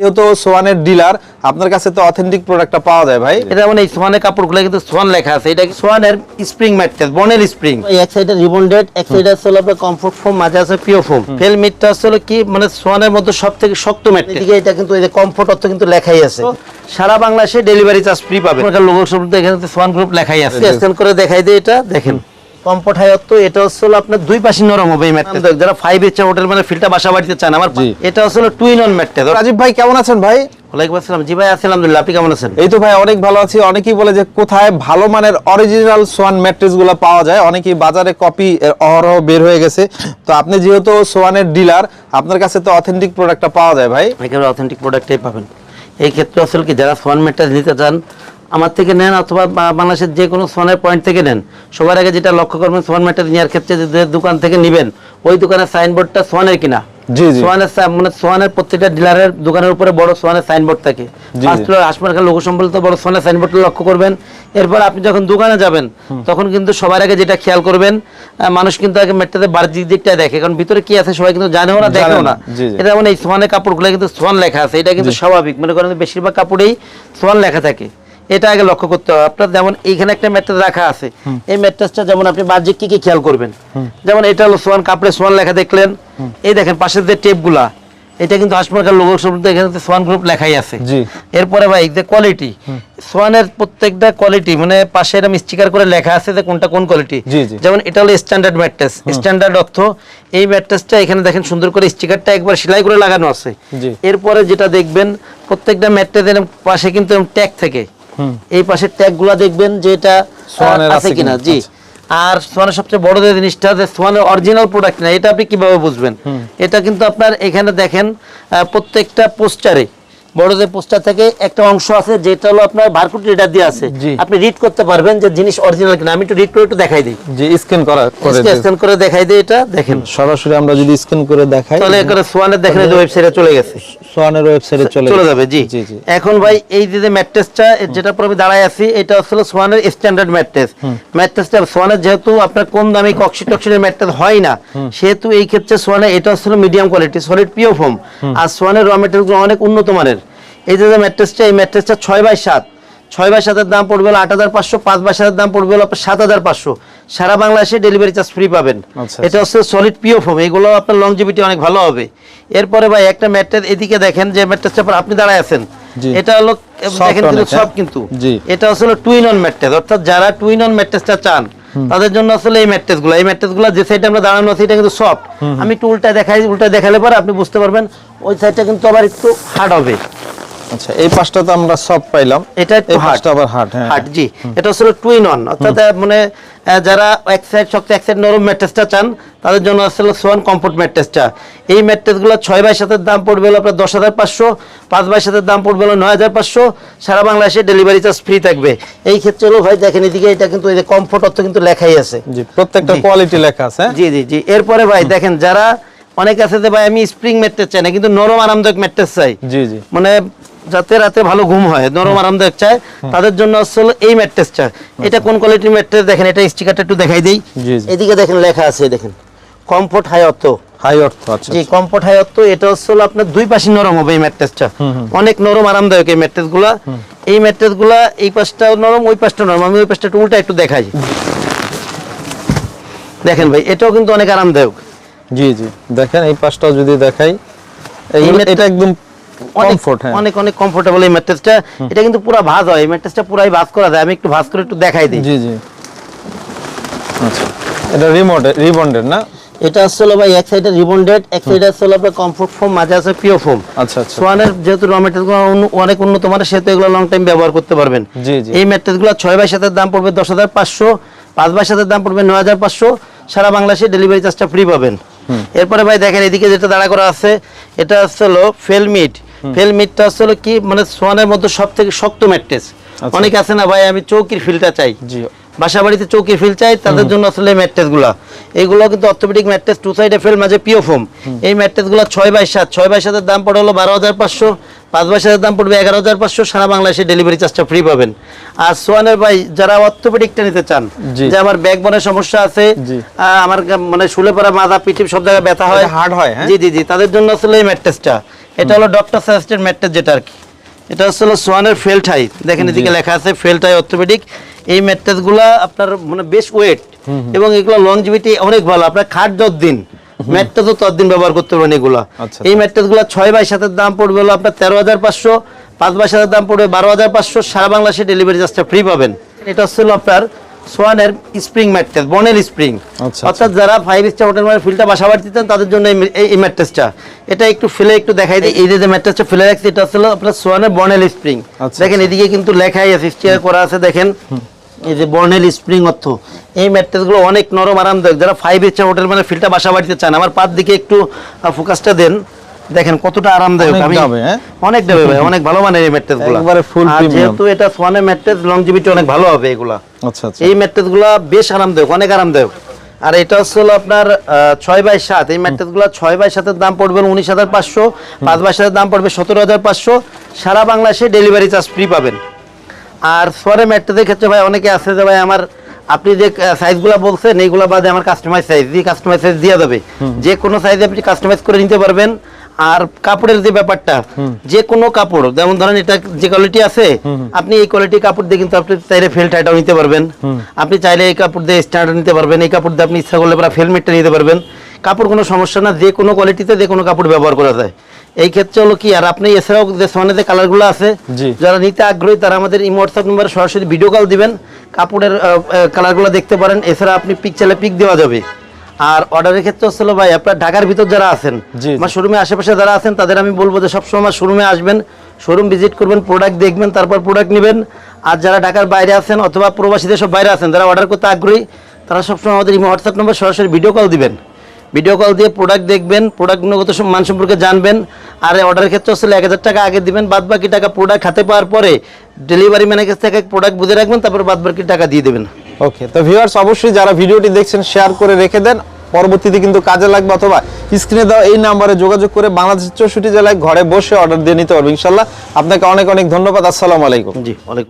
যেহেতু সোয়ানের ডিলার, আপনার কাছে তো অথেন্টিক প্রোডাক্টটা পাওয়া যায় ভাই। এটা মানে এই সোয়ানের কাপড়গুলো কিন্তু সোয়ান লেখা আছে। এটা কি সোয়ানের স্প্রিং ম্যাট্রেস, বনের স্প্রিং। এক সাইডে রিবন্ডেড, এক সাইডে আছে হলো আপনার কমফোর্ট ফোম, মাঝে আছে পিও ফোম। ফেল মিটটা আছে হলো কি মানে সোয়ানের মধ্যে সবথেকে শক্ত ম্যাট্রেস। এদিকে এটা কিন্তু এই যে কমফোর্ট অর্থ কিন্তু লেখাই আছে। সারা বাংলাদেশে ডেলিভারি চার্জ ফ্রি পাবেন। আপনার লোগো শব্দ এখানে সোয়ান গ্রুপ লেখাই আছে। স্ক্যান করে দেখাই দিই, এটা দেখেন কমফোর্ট হাই অর্থ। এটা হচ্ছে আপনার দুই পাশে নরম হবে এই ম্যাট্রেস। যারা 5 স্টার হোটেল মানে ফিল্টার বাসা বাড়িতে চান, আমার এটা হচ্ছে two in one mattress. Rajiv ভাই কেমন আছেন ভাই? ওয়ালাইকুম আসসালাম। জি ভাই আছি আলহামদুলিল্লাহ, আপনি কেমন আছেন? এই তো ভাই অনেক ভালো আছি। অনেকেই বলে যে কোথায় ভালো মানের অরিজিনাল সোয়ান ম্যাট্রেস গুলো পাওয়া যায়, অনেকেই বাজারে কপি অহরহ বের হয়ে গেছে। তো আপনি যেহেতু সোয়ানের ডিলার, আপনার কাছে তো অথেন্টিক প্রোডাক্টটা পাওয়া যায় ভাই। একেবারে অথেন্টিক প্রোডাক্টই পাবেন। এই ক্ষেত্রে আসলে কি যারা সোয়ান ম্যাট্রেস নিতে চান আমার থেকে নেন, অথবা বাংলাদেশের যে কোনো সোয়ানের পয়েন্ট থেকে নেন, সবার আগে যেটা লক্ষ্য করবেন সোয়ান ম্যাট্রেস নেওয়ার ক্ষেত্রে যে দোকান থেকে নেবেন ওই দোকানের সাইনবোর্ডটা সোয়ানের কিনা। জি জি। সোয়ানের মানে সোয়ানের প্রত্যেকটা ডিলারের দোকানের উপরে বড় সোয়ানের সাইনবোর্ড থাকে। ফার্স্ট ফ্লোর আসমানখাল লোগো সম্বলিত বড় সোয়ানের সাইনবোর্ডটা লক্ষ্য করবেন। এরপর আপনি যখন দোকানে যাবেন তখন কিন্তু সবার আগে যেটা খেয়াল করবেন, মানুষ কিন্তু আগে ম্যাট্রেসের বাহ্যিক দিকটা দেখে, কারণ ভিতরে কি আছে সবাই কিন্তু জানেও না, দেখেও না। এটা মানে এই সোয়ানের কাপড়গুলো কিন্তু সোয়ান লেখা আছে, এটা কিন্তু স্বাভাবিক। মনে করেন বেশিরভাগ কাপড়েই সোয়ান লেখা থাকে, এটা আগে লক্ষ্য করতে হবে আপনার। যেমন এইখানে একটা ম্যাট্রেস রাখা আছে, এই ম্যাট্রেসটা যেমন আপনি বাহ্যিক কি কি খেয়াল করবেন, যেমন এটা হলো সোয়ান কাপড়ে সোয়ান লেখা দেখলেন। এই দেখেন পাশের যে টেপগুলা, এটা কিন্তু হাসপাতাল লোগো শব্দ এখানে সোয়ান গ্রুপ লেখাই আছে। এরপরে ভাই যে কোয়ালিটি, সোয়ানের প্রত্যেকটা কোয়ালিটি মানে পাশে এরকম স্টিকার করে লেখা আছে যে কোনটা কোন কোয়ালিটি। যেমন এটা হলো স্ট্যান্ডার্ড ম্যাট্রেস। স্ট্যান্ডার্ড অর্থ এই ম্যাট্রেসটা এখানে দেখেন সুন্দর করে স্টিকারটা একবার সেলাই করে লাগানো আছে। এরপরে যেটা দেখবেন প্রত্যেকটা ম্যাট্রেসের পাশে কিন্তু ট্যাগ থাকে, এই পাশের ট্যাগগুলো দেখবেন যে এটা সোয়ানের আছে কিনা। জি। আর সোয়ানের সবচেয়ে বড় যে জিনিসটা যে সোয়ানের অরিজিনাল প্রোডাক্ট না, এটা আপনি কিভাবে বুঝবেন? এটা কিন্তু আপনার এখানে দেখেন প্রত্যেকটা পোস্টারে বড় যে পোস্টার থেকে একটা অংশ আছে যেটা হলো আপনার বারকোড রিডার দিয়ে আছে, আপনি রিড করতে পারবেন যে জিনিস অরিজিনাল কিনা। আমি একটু রিড করে একটু দেখাই দিই। জি, স্ক্যান করে দেখাই দিই। এটা দেখেন সরাসরি আমরা যদি স্ক্যান করে দেখাই তাহলে এখানে সোয়ানের দেখেন এই ওয়েবসাইটে চলে গেছে, সোয়ানের ওয়েবসাইটে চলে যাবে। জি জি। এখন ভাই এই যে ম্যাট্রেসটা যেটা পরে আমি দাঁড়ায় আছি, এটা আসলে সোয়ানের স্ট্যান্ডার্ড ম্যাট্রেস। ম্যাট্রেসটা সোয়ানের যেহেতু আপনার কম দামি টক্সিডের ম্যাট্রেস হয় না, সেহেতু এই ক্ষেত্রে সোয়ানের এটা আসলে medium quality solid PU foam. আর সোয়ানের র ম্যাটেরিয়ালগুলো অনেক উন্নত মানের। এই যে ম্যাট্রেসটা, এই ম্যাট্রেসটা 6x7, 6x7 এর দাম পড়বে হলো 8500, 5x7 এর দাম পড়বে হলো 7500। সারা বাংলাদেশে ডেলিভারি চার্জ ফ্রি পাবেন। এটা হচ্ছে সলিড পিও ফোম, এগুলো আপনার লংজিভিটি অনেক ভালো হবে। এরপরে ভাই একটা ম্যাট্রেস এদিকে দেখেন যে ম্যাট্রেসটা আপনি দাঁড়ায় আছেন, এটা হলো দেখেন কিন্তু সব কিন্তু এটা আসলে টু ইন ওয়ান ম্যাট্রেস। অর্থাৎ যারা টু ইন ওয়ান ম্যাট্রেসটা চান তাদের জন্য আসলে এই ম্যাট্রেসগুলো যে সাইডে আমরা দাঁড়ানো আছি এটা কিন্তু সফট। আমি একটু উল্টা দেখালে পরে আপনি বুঝতে পারবেন ওই সাইডটা কিন্তু আবার একটু হার্ড হবে। আচ্ছা, এই পাশটা তো আমরা সব পাইলাম, এটা একটু হার্ড, আবার হার্ড। হ্যাঁ হার্ড। জি, এটা আসলে টু ইন ওয়ান। অর্থাৎ মানে যারা এক সাইড শক্ত এক সাইড নরম ম্যাট্রেসটা চান তাদের জন্য আসলে সোয়ান কমফোর্ট ম্যাট্রেসটা। এই ম্যাট্রেসগুলো 6x7 এর দাম পড়বে হলো আপনার 10500, 5x7 এর দাম পড়বে হলো 9500। সারা বাংলাদেশে ডেলিভারি চার্জ ফ্রি থাকবে। এই ক্ষেত্রে হলো ভাই দেখেন এদিকে এটা কিন্তু এই যে কমফোর্ট অর্থ কিন্তু লেখাই আছে। জি, প্রত্যেকটা কোয়ালিটি লেখা আছে। জি জি জি। এরপরে ভাই দেখেন যারা অনেক আছে যে ভাই আমি স্প্রিং ম্যাট্রেস চাই না, কিন্তু নরম আরামদায়ক ম্যাট্রেস চাই, জি জি, মানে যাতে রাতে ভালো ঘুম হয়, নরম আরামদায়ক চাই, তাদের জন্য আসলে এই ম্যাট্রেসটা। এটা কোন কোয়ালিটির ম্যাট্রেস দেখেন, এটা স্টিকারটা একটু দেখাই দেই। এদিকে দেখেন লেখা আছে, দেখেন কমফোর্ট হাই অর্থ। আচ্ছা জি, কমফোর্ট হাই অর্থ। এটা আসলে আপনার দুই পাশে নরম হবে এই ম্যাট্রেসটা, অনেক নরম আরামদায়ক এই ম্যাট্রেসগুলা। এই ম্যাট্রেসগুলা এই পাশটাও নরম ওই পাশটা নরম। আমি ওই পাশটা একটু উল্টা একটু দেখাই, দেখেন ভাই এটাও কিন্তু অনেক আরামদায়ক। জি জি, দেখেন এই পাশটাও যদি দেখাই, এটা একদম কমফোর্ট, হ্যাঁ অনেক অনেক কমফোর্টেবল এই ম্যাট্রেসটা। এটা কিন্তু পুরো ভাঁজ হয়, এই ম্যাট্রেসটা পুরাই ভাঁজ করা যায়। আমি একটু ভাঁজ করে একটু দেখাই দিই। জি জি। আচ্ছা, এটা রিবন্ডেড না? এটা আসলে ভাই এক সাইডে রিবন্ডেড, এক সাইডে আসলে আপনার কমফোর্ট ফোম, মাঝে আছে পিও ফোম। আচ্ছা আচ্ছা। সোয়ানের যেহেতু র ম্যাট্রেসগুলো অনেক উন্নত মানের, সেহেতু এগুলো লং টাইম ব্যবহার করতে পারবেন। জি জি। এই ম্যাট্রেসগুলো 6x7 এর দাম পড়বে 10500, 5x7 এর দাম পড়বে 9500। সারা বাংলাদেশে ডেলিভারি চার্জটা ফ্রি পাবেন। এরপরে ভাই দেখেন এদিকে যেটা দাঁড়া করা আছে, এটা হলো ফেলমিট। ফেলমিটটা আসলে কি মানে সোয়ানের মধ্যে সবথেকে শক্ত ম্যাট্রেস। অনেক আছে না ভাই আমি চৌকির ফিলটা চাই, বাসা বাড়িতে চৌকি ফিল চাই, তাদের জন্য আসলে ম্যাট্রেসগুলো এগুলো কিন্তু অর্থোপেডিক ম্যাট্রেস, টু সাইডে ফেল, মাঝে পিও ফোম। এই ম্যাট্রেসগুলো 6x7, 6x7 এর দাম পড়ে হলো 12500, 5x7 এর দাম পড়বে 11500। সারা বাংলাদেশে ডেলিভারি চার্জটা ফ্রি পাবেন। আর সোয়ানের ভাই যারা অর্থোপেডিকটা নিতে চান, যে আমার ব্যাকবোনের সমস্যা আছে, আমার মানে শুলে পড়া মাথা পিঠে সব জায়গায় ব্যথা হয়, হার্ড হয়, জি জি জি, তাদের জন্য আসলে এই ম্যাট্রেসটা। এটা হলো ডক্টর সাজেস্টেড ম্যাট্রেস যেটা আর কি। এটা হলো সোয়ানের ফেল্ট হাই, দেখেন এদিকে লেখা আছে ফেল্ট হাই অর্থোপেডিক। এই ম্যাট্রেসগুলা আপনার মানে বেশ ওয়েট এবং এগুলো লংজিভিটি অনেক ভালো। আপনার খাট যতদিন ম্যাট্রেসও ততদিন ব্যবহার করতে পারবেন এগুলা। এই ম্যাট্রেসগুলো 6x7 দাম পড়বে হলো আপনার 13,500, 5x7 দাম পড়বে 12,500। সারা বাংলাদেশে ডেলিভারি চার্জটা ফ্রি পাবেন। এটা হলো আপনার সোয়ানের স্প্রিং ম্যাট্রেস, বনেল স্প্রিং। অর্থাৎ যারা 5 স্টার হোটেল মানে ফিল্ডটা বাসা বাড়ি দিতেন তাদের জন্য এই ম্যাট্রেসটা। এটা একটু ফেলে একটু দেখাই দিই। এই যে ম্যাট্রেসটা ফেলে রাখছি এটা হলো আপনার সোয়ানের বনেল স্প্রিং। দেখেন এদিকে কিন্তু লেখাই আছে, স্টিকার করা আছে, দেখেন এই যে বর্নেল স্প্রিং অর্থ। এই ম্যাট্রেসগুলো অনেক নরম আরামদায়ক। যারা 5 স্টার হোটেল মানে ফিল্ডটা বাসা বাড়িতে চান, আমার পাত দিকে একটু ফোকাসটা দেন, দেখেন কতটা আরামদায়ক। আমি অনেক দেবে ভাই, অনেক ভালো মানের এই ম্যাট্রেসগুলো। একবারে ফুল প্রিমিয়াম, যেহেতু এটা সোয়ানের ম্যাট্রেস লংজিভিটি অনেক ভালো হবে এগুলা। আচ্ছা আচ্ছা। এই ম্যাট্রেসগুলো বেশ আরামদায়ক, অনেক আরামদায়ক। আর এটা হলো আপনার 6x7। এই ম্যাট্রেসগুলো 6x7 এর দাম পড়বে 19,500, 5x7 এর দাম পড়বে 17,500। সারা বাংলাদেশে ডেলিভারি চার্জ ফ্রি পাবেন। আর সোয়ানের ম্যাট্রেসের ক্ষেত্রে ভাই অনেকে আছে যে ভাই আমার আপনি যে সাইজগুলো বলছেন এইগুলো বাদে আমার কাস্টমাইজ সাইজ দিয়ে কাস্টমাইজ সাইজ দিয়ে দেবে, যে কোনো সাইজে আপনি কাস্টমাইজ করে নিতে পারবেন। আর কাপড়ের যে ব্যাপারটা, যে কোনো কাপড় যেমন ধরেন এটা যে কোয়ালিটি আছে, আপনি এই কোয়ালিটি কাপড় দিয়ে কিন্তু আপনি চাইলে ফেল টাইটাও নিতে পারবেন। আপনি চাইলে এই কাপড় দিয়ে স্ট্যান্ডার্ড নিতে পারবেন, এই কাপড় দিয়ে আপনি ইচ্ছা করলে পুরো ফেলমেটটা নিতে পারবেন। কাপড় কোনো সমস্যা না, যে কোনো কোয়ালিটিতে যে কোনো কাপড় ব্যবহার করা যায়। এই ক্ষেত্রে হলো কি, আর আপনি এছাড়াও যে সোয়ানের কালারগুলো আছে যারা নিতে আগ্রহী তারা আমাদের এই হোয়াটসঅ্যাপ নম্বরে সরাসরি ভিডিও কল দিবেন, কাপড়ের কালারগুলো দেখতে পারেন। এছাড়া আপনি পিক চাইলে পিক দেওয়া যাবে। আর অর্ডারের ক্ষেত্রে হচ্ছিল ভাই আপনার ঢাকার ভিতর যারা আছেন, আমার শোরুমে আশেপাশে যারা আছেন তাদের আমি বলবো যে সবসময় আমার শোরুমে আসবেন, শোরুম ভিজিট করবেন, প্রোডাক্ট দেখবেন, তারপর প্রোডাক্ট নেবেন। আর যারা ঢাকার বাইরে আছেন অথবা প্রবাসীদের সব বাইরে আছেন যারা অর্ডার করতে আগ্রহী, তারা সবসময় আমাদের এই হোয়াটসঅ্যাপ নম্বর সরাসরি ভিডিও কল দিবেন। ভিডিও কল দিয়ে প্রোডাক্ট দেখবেন, প্রোডাক্ট গুণগত মান সম্পর্কে জানবেন। আর অর্ডারের ক্ষেত্রে হচ্ছে 1,000 টাকা আগে দিবেন, বাদ বাকি টাকা প্রোডাক্ট হাতে পাওয়ার পরে ডেলিভারি ম্যানের কাছ থেকে প্রোডাক্ট বুঝে রাখবেন, তারপর বাদ বাকি টাকা দিয়ে দেবেন। ওকে, তো ভিউয়ার্স অবশ্যই যারা ভিডিওটি দেখছেন শেয়ার করে রেখে দেন, পরবর্তীতে কিন্তু কাজে লাগবে, অথবা স্ক্রিনে দেওয়া এই নাম্বারে যোগাযোগ করে বাংলাদেশের 64 জেলায় ঘরে বসে অর্ডার দিয়ে নিতে পারবেন ইনশাআল্লাহ। আপনাকে অনেক অনেক ধন্যবাদ। আসসালামু আলাইকুম। জি ওয়ালাইকুম।